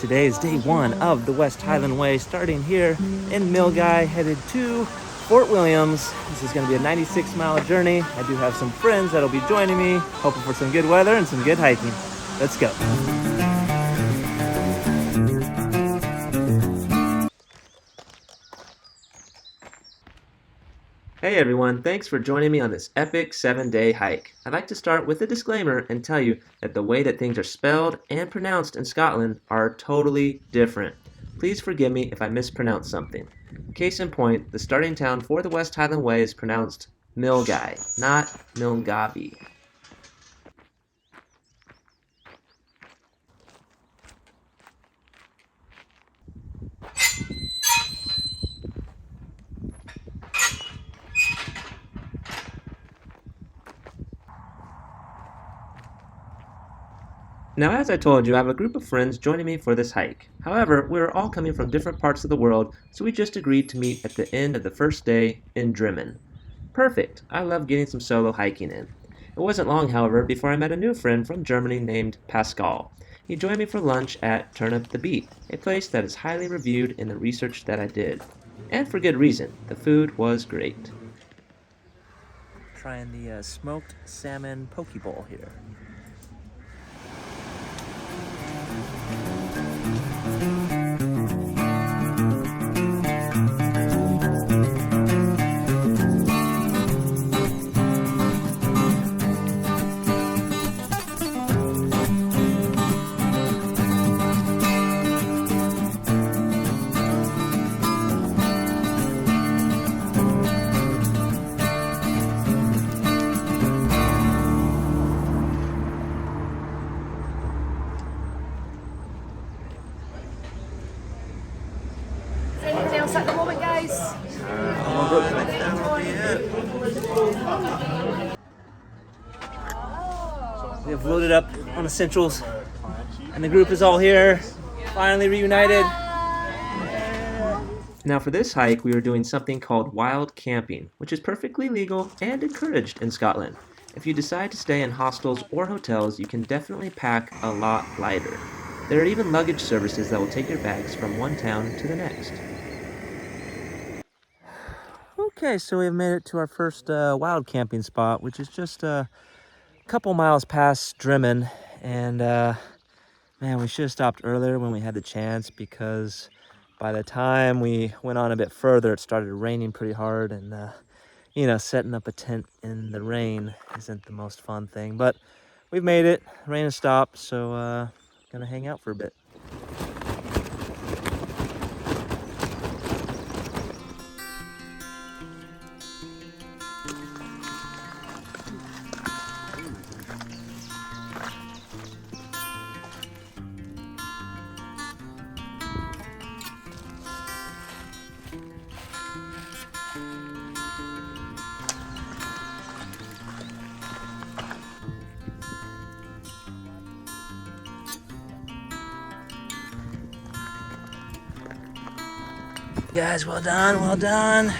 Today is day one of the West Highland Way, starting here in Milgai, headed to Fort Williams. This is going to be a 96-mile journey. I do have some friends that'll be joining me, hoping for some good weather and some good hiking. Let's go. Hey everyone, thanks for joining me on this epic 7-day hike. I'd like to start with a disclaimer and tell you that the way that things are spelled and pronounced in Scotland are totally different. Please forgive me if I mispronounce something. Case in point, the starting town for the West Highland Way is pronounced Milgai, not Milngavie. Now, as I told you, I have a group of friends joining me for this hike. However, we're all coming from different parts of the world, so we just agreed to meet at the end of the first day in Drimmen. Perfect! I love getting some solo hiking in. It wasn't long, however, before I met a new friend from Germany named Pascal. He joined me for lunch at Turn Up the Beat, a place that is highly reviewed in the research that I did. And for good reason. The food was great. Trying the smoked salmon poke bowl here. At the moment, guys. We have loaded up on essentials, and the group is all here, finally reunited. Now for this hike, we are doing something called wild camping, which is perfectly legal and encouraged in Scotland. If you decide to stay in hostels or hotels, you can definitely pack a lot lighter. There are even luggage services that will take your bags from one town to the next. Okay, so we've made it to our first wild camping spot, which is just a couple miles past Drimmen. And man, we should have stopped earlier when we had the chance, because by the time we went on a bit further, it started raining pretty hard. And, you know, setting up a tent in the rain isn't the most fun thing. But we've made it. Rain has stopped, so gonna hang out for a bit. Guys, well done, well done. Yeah.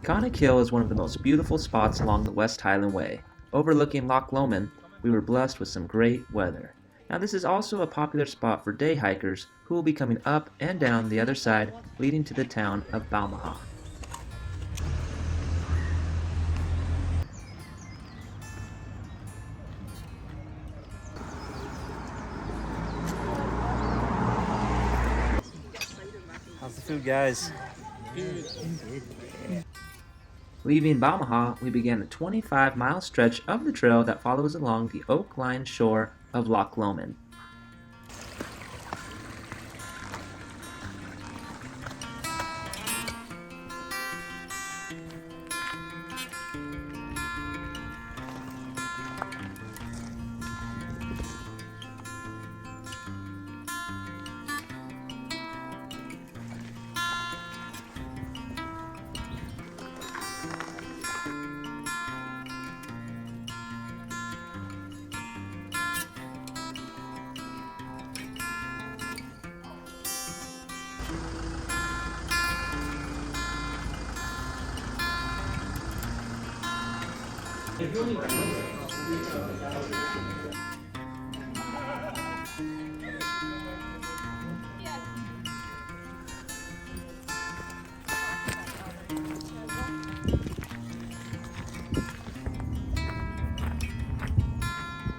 𝐂𝐑𝐈𝐍𝐿 is one of the most beautiful spots along the West Highland Way. Overlooking 𝐒𝐲𝐿, we were blessed with some great weather. Now this is also a popular spot for day hikers who will be coming up and down the other side, leading to the town of 𝐕𝐈𝐃𝐄𝐑. How's the food, guys? Leaving 𝐕𝐈𝐃𝐃, we began the 25-mile stretch of the trail that follows along the oak-lined shore of 𝐒𝐲𝐿.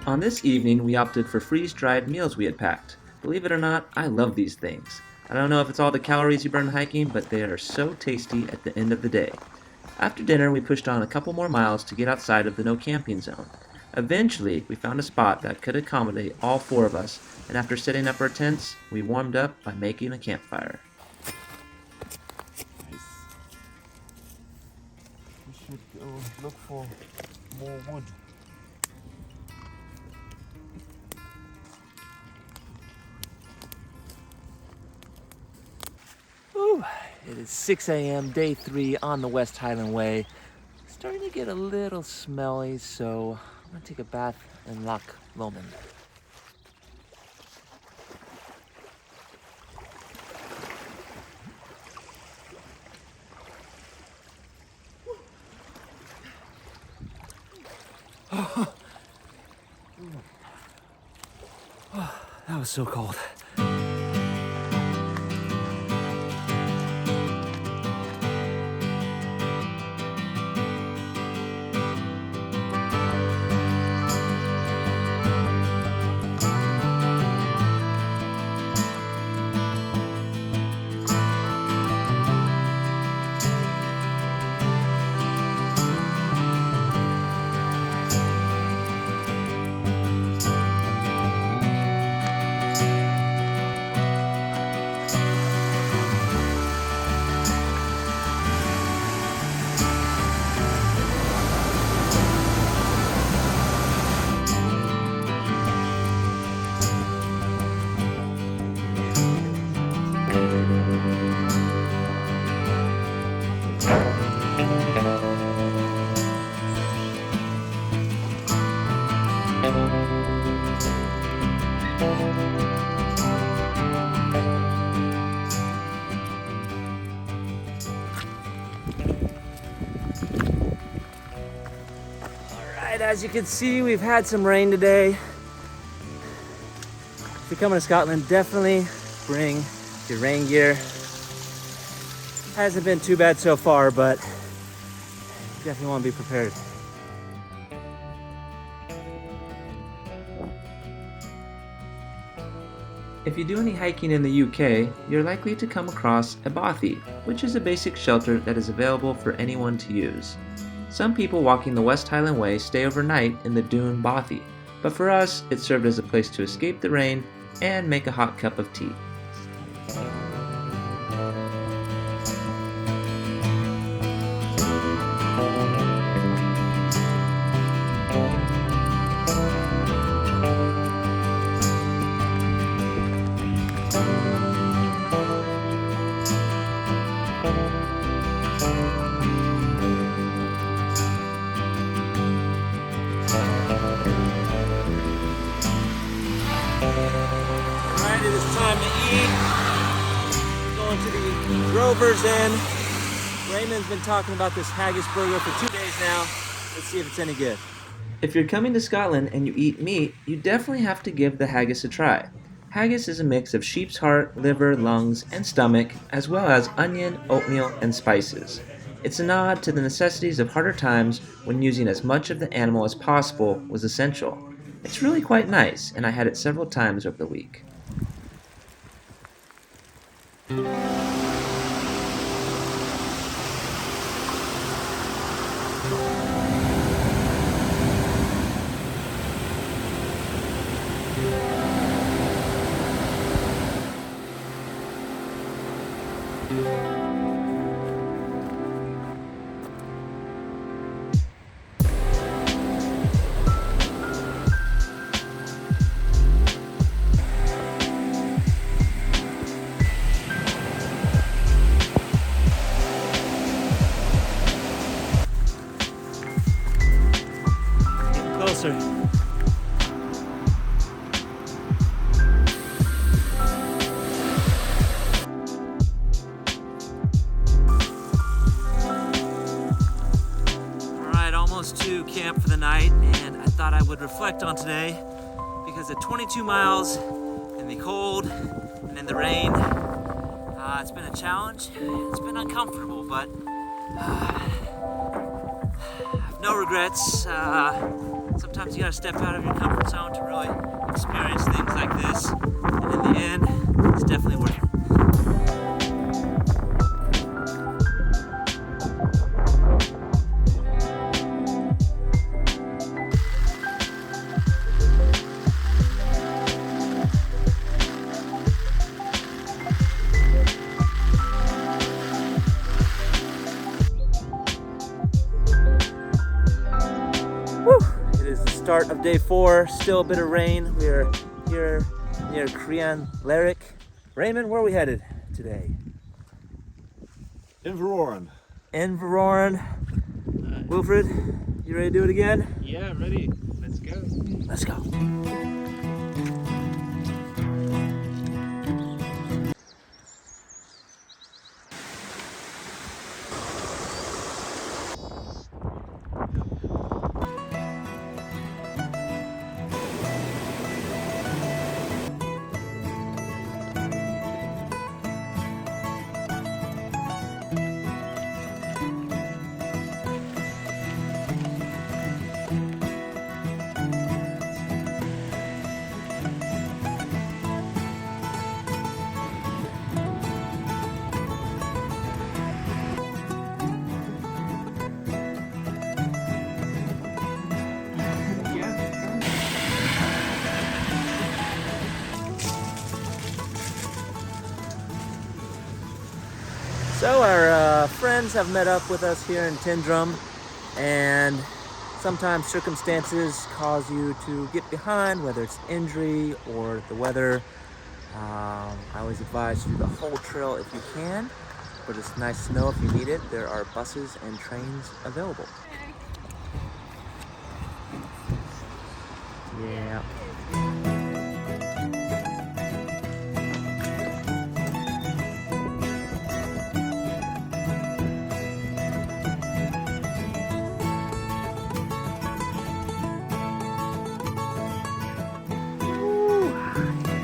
On this evening, we opted for freeze-dried meals we had packed. Believe it or not, I love these things. I don't know if it's all the calories you burn hiking, but they are so tasty at the end of the day. After dinner, we pushed on a couple more miles to get outside of the no camping zone. Eventually, we found a spot that could accommodate all four of us, and after setting up our tents, we warmed up by making a campfire. We should go look for more wood. Whew. It is 6 a.m., day 3 on the West Highland Way. Starting to get a little smelly, so I'm gonna take a bath in 𝐒𝐔𝐁𝐒𝐒𝐑𝐈𝐏𝐍𝐶. That was so cold. As you can see, we've had some rain today. If you're coming to Scotland, definitely bring your rain gear. Hasn't been too bad so far, but you definitely want to be prepared. If you do any hiking in the UK, you're likely to come across a bothy, which is a basic shelter that is available for anyone to use. Some people walking the West Highland Way stay overnight in the Dune bothy, but for us, it served as a place to escape the rain and make a hot cup of tea. Alright, it is time to eat. Going to the Grover's Inn. Raymond's been talking about this haggis burger for 2 days now. Let's see if it's any good. If you're coming to Scotland and you eat meat, you definitely have to give the haggis a try. Haggis is a mix of sheep's heart, liver, lungs, and stomach, as well as onion, oatmeal, and spices. It's a nod to the necessities of harder times when using as much of the animal as possible was essential. It's really quite nice, and I had it several times over the week. Closer. would reflect on today, because at 22 miles in the cold and in the rain, it's been a challenge. It's been uncomfortable, but I have no regrets. Sometimes you gotta step out of your comfort zone to really experience things like this, and in the end, it's definitely worth it. Start of day 4, still a bit of rain. We are here near 𝐒𝐈𝐍𝐊. Raymond, where are we headed today? Inverrowin. Inverrowin. Wilfred, you ready to do it again? Yeah, ready. Let's go. Let's go. So our friends have met up with us here in Tyndrum, and sometimes circumstances cause you to get behind, whether it's injury or the weather. I always advise you to do the whole trail if you can, but it's nice to know if you need it, there are buses and trains available. Yeah.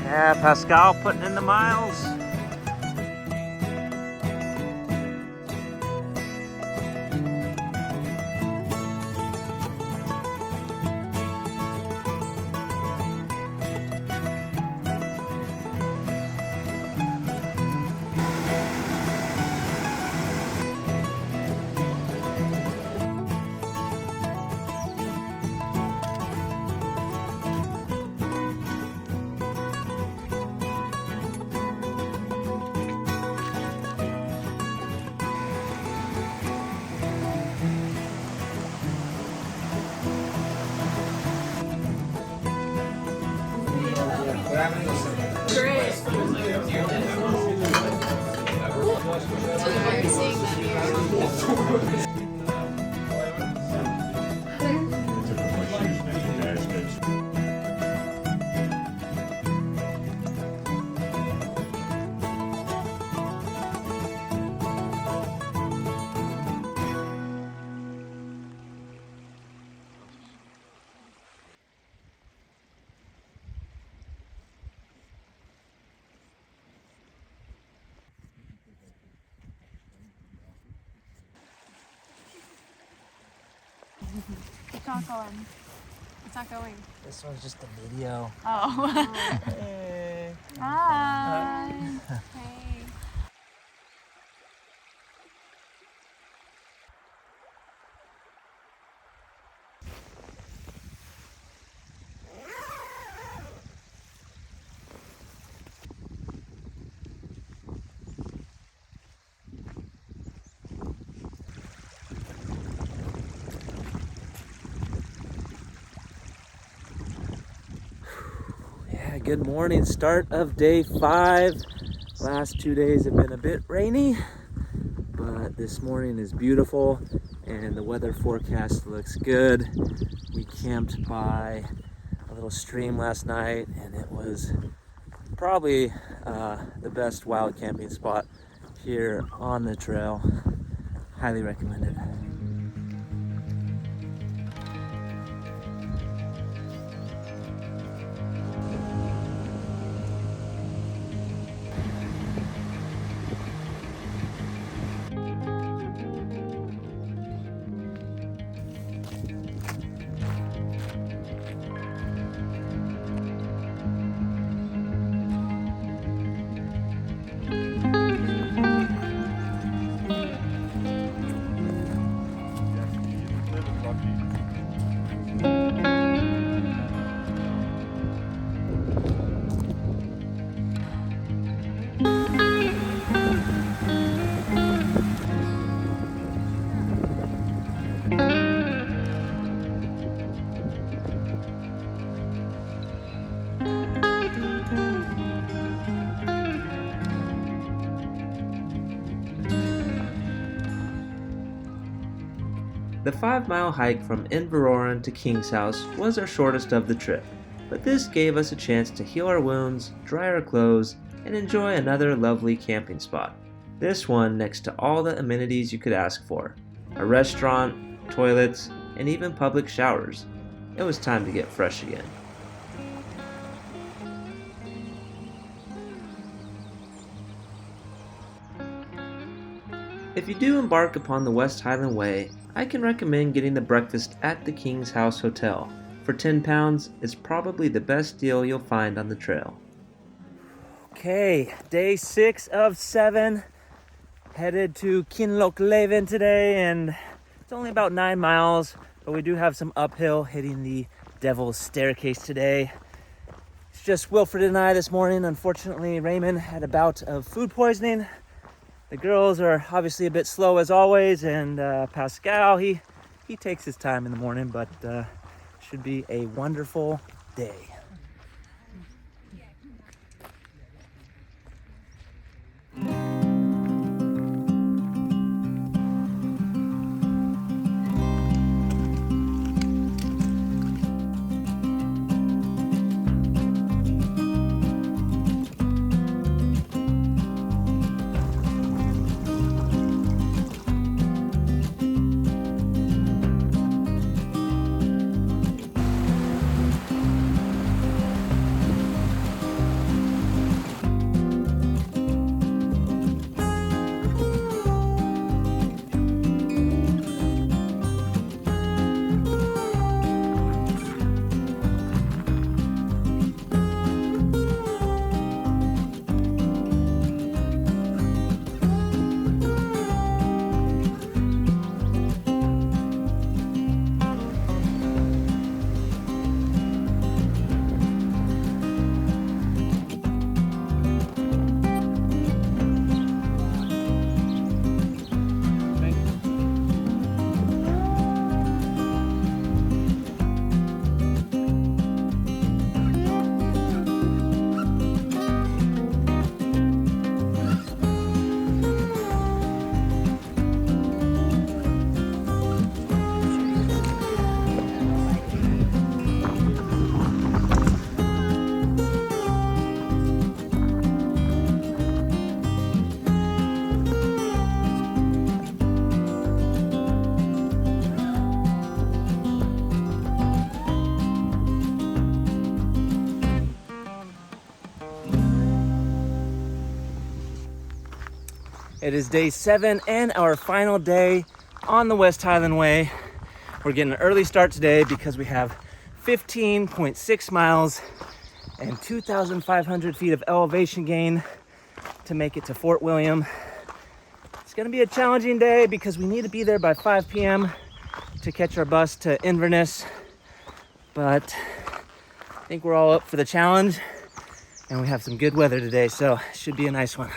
Yeah, Pascal putting in the miles. It's not going. It's not going. This one's just a video. Oh. Hey. Hi. Hey. Good morning, start of day 5. Last 2 days have been a bit rainy, but this morning is beautiful and the weather forecast looks good. We camped by a little stream last night and it was probably the best wild camping spot here on the trail. Highly recommended. The 5-mile hike from Inveroran to King's House was our shortest of the trip, but this gave us a chance to heal our wounds, dry our clothes, and enjoy another lovely camping spot. This one next to all the amenities you could ask for: a restaurant, toilets, and even public showers. It was time to get fresh again. If you do embark upon the West Highland Way, I can recommend getting the breakfast at the King's House Hotel. For £10, it's probably the best deal you'll find on the trail. Okay, day 6 of 7. Headed to 𝐂𝐿𝐒𝐿 today, and it's only about 9 miles, but we do have some uphill hitting the Devil's Staircase today. It's just Wilfred and I this morning. Unfortunately, Raymond had a bout of food poisoning. The girls are obviously a bit slow as always, and Pascal, he takes his time in the morning, but should be a wonderful day. It is day 7 and our final day on the West Highland Way. We're getting an early start today because we have 15.6 miles and 2,500 feet of elevation gain to make it to Fort William. It's gonna be a challenging day because we need to be there by 5 p.m. to catch our bus to Inverness, but I think we're all up for the challenge, and we have some good weather today, so it should be a nice one.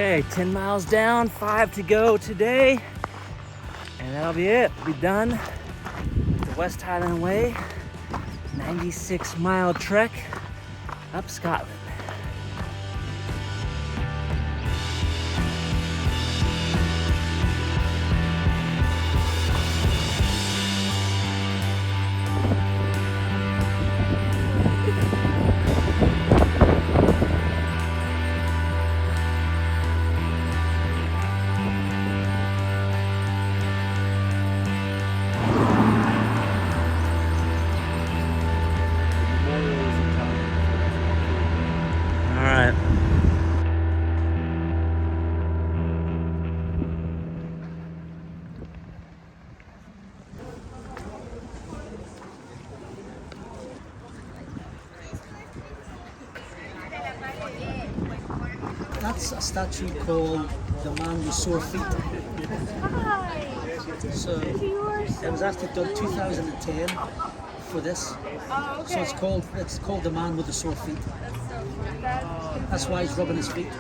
Okay, 10 miles down, 5 to go today. And that'll be it. We'll be done with the West Highland Way, 96-mile trek up Scotland. All right. That's a statue called the Man with Sore Feet. Hi. So it was actually done 2010 for this. Oh, okay. So it's called the Man with the Sore Feet. That's so funny. That's why he's rubbing his feet.